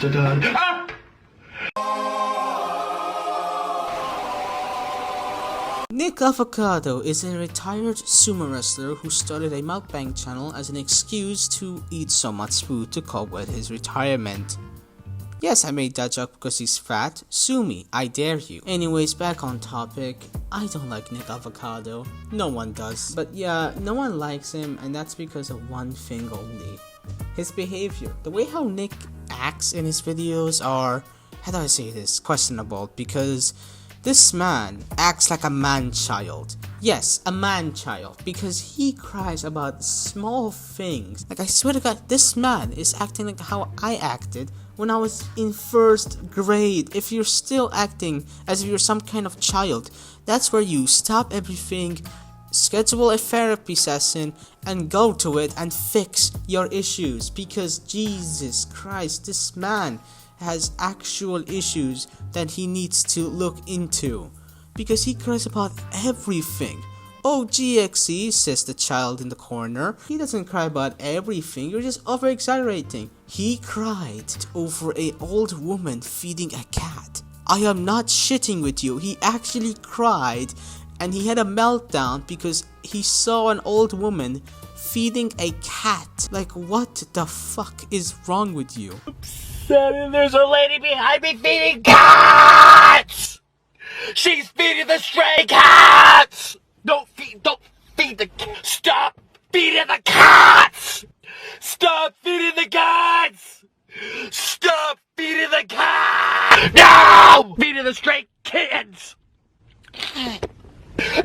Nick Avocado is a retired sumo wrestler who started a mukbang channel as an excuse to eat so much food to cope with his retirement. Yes, I made that joke because he's fat. Sue me, I dare you. Anyways, back on topic. I don't like Nick Avocado. No one does. But yeah, no one likes him, and that's because of one thing only. His behavior. The way how Nick acts in his videos are, how do I say this, questionable, because this man acts like a man-child. Yes, a man-child, because he cries about small things. Like, I swear to God, this man is acting like how I acted when I was in first grade. If you're still acting as if you're some kind of child, that's where you stop everything, schedule a therapy session, and go to it and fix your issues. Because Jesus Christ, this man has actual issues that he needs to look into, because he cries about everything. Oh, GXE, says the child in the corner. He doesn't cry about everything, you're just over exaggerating. He cried over an old woman feeding a cat. I am not shitting with you. He actually cried, and he had a meltdown because he saw an old woman feeding a cat. Like, what the fuck is wrong with you? And there's a lady behind me feeding cats! She's feeding the stray cats! Don't feed the stop feeding the cats! Stop feeding the cats! Stop feeding the cats! No! Feeding the stray kids!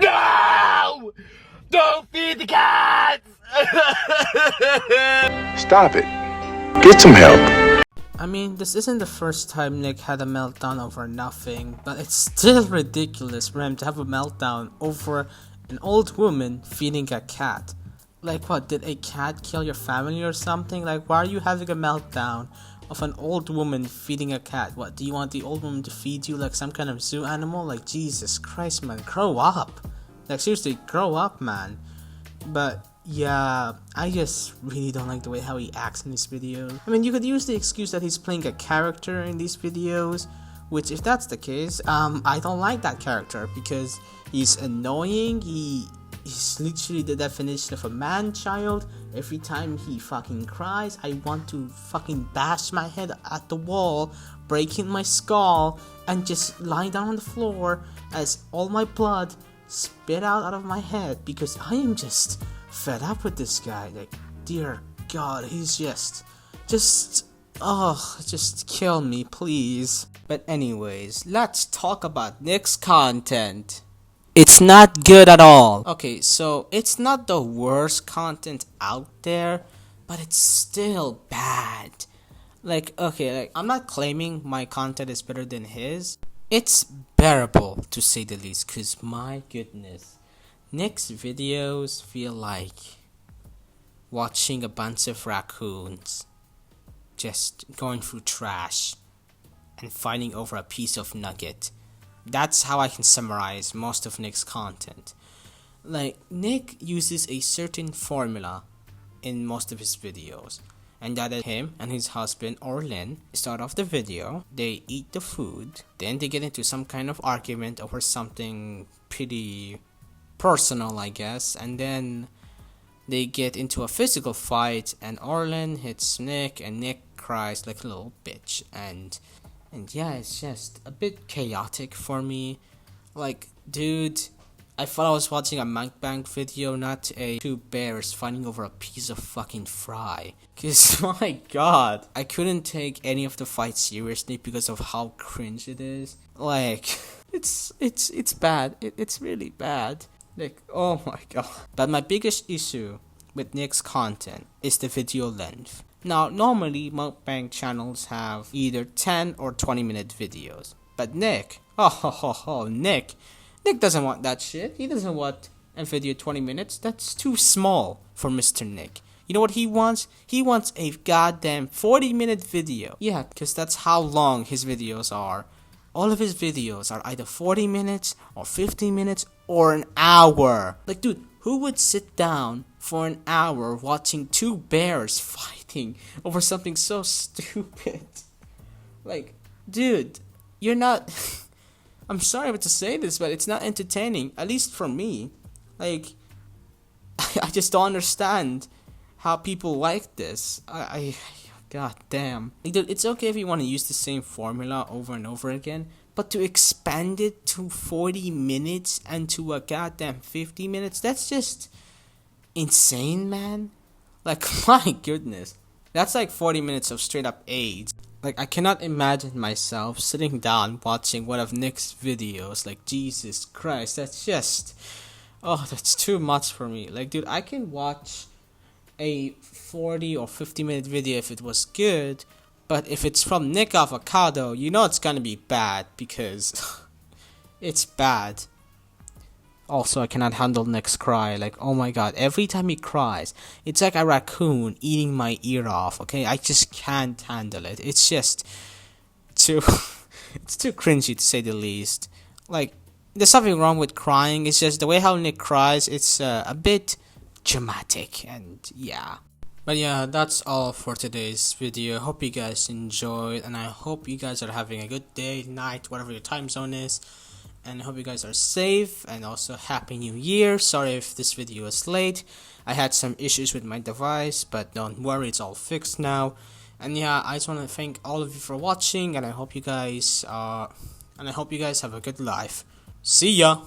No! Don't feed the cats! Stop it. Get some help. I mean, this isn't the first time Nick had a meltdown over nothing, but it's still ridiculous for him to have a meltdown over an old woman feeding a cat. Like, what, did a cat kill your family or something? Like, why are you having a meltdown of an old woman feeding a cat? What, do you want the old woman to feed you like some kind of zoo animal? Like, Jesus Christ, man, grow up. Like, seriously, grow up, man. But yeah, I just really don't like the way how he acts in these videos. I mean, you could use the excuse that he's playing a character in these videos, which, if that's the case, I don't like that character because he's annoying. He's literally the definition of a man-child. Every time he fucking cries, I want to fucking bash my head at the wall, breaking my skull, and just lie down on the floor as all my blood spit out of my head, because I am just fed up with this guy. Like, dear God, he's just kill me, please. But anyways, let's talk about Nick's content. It's not good at all. Okay, so it's not the worst content out there, but it's still bad. Like, okay, like, I'm not claiming my content is better than his. It's bearable, to say the least, cause my goodness, Nick's videos feel like watching a bunch of raccoons just going through trash and fighting over a piece of nugget. That's how I can summarize most of Nick's content. Like, Nick uses a certain formula in most of his videos, and that is him and his husband Orlin start off the video, they eat the food, then they get into some kind of argument over something pretty personal, I guess, and then they get into a physical fight, and Orlin hits Nick, and Nick cries like a little bitch, and yeah, it's just a bit chaotic for me. Like, dude, I thought I was watching a mukbang video, not a two bears fighting over a piece of fucking fry. Cause my God, I couldn't take any of the fights seriously because of how cringe it is. Like, it's bad. It's really bad. Like, oh my God. But my biggest issue with Nick's content is the video length. Now, normally mukbang channels have either 10 or 20 minute videos. But Nick, Nick doesn't want that shit. He doesn't want a video 20 minutes. That's too small for Mr. Nick. You know what he wants? He wants a goddamn 40-minute video. Yeah, because that's how long his videos are. All of his videos are either 40 minutes or 50 minutes or an hour. Like, dude, who would sit down for an hour watching two bears fighting over something so stupid? Like, dude, you're not. I'm sorry to say this, but it's not entertaining. At least for me. Like, I just don't understand how people like this. God damn. Like, dude, it's okay if you want to use the same formula over and over again, but to expand it to 40 minutes and to a goddamn 50 minutes, that's just insane, man. Like, my goodness. That's like 40 minutes of straight up AIDS. Like, I cannot imagine myself sitting down watching one of Nick's videos. Like, Jesus Christ, that's just... Oh, that's too much for me. Like, dude, I can watch a 40 or 50 minute video if it was good, but if it's from Nick Avocado, you know it's gonna be bad because it's bad. Also, I cannot handle Nick's cry. Like, oh my god, every time he cries, it's like a raccoon eating my ear off, okay? I just can't handle it. It's just too... it's too cringy to say the least. Like, there's something wrong with crying. It's just the way how Nick cries, it's a bit dramatic, and yeah. But yeah, that's all for today's video. Hope you guys enjoyed, and I hope you guys are having a good day, night, whatever your time zone is. And I hope you guys are safe, and also Happy New Year. Sorry if this video is late. I had some issues with my device, but don't worry, it's all fixed now. And yeah, I just want to thank all of you for watching, and I hope you guys have a good life. See ya.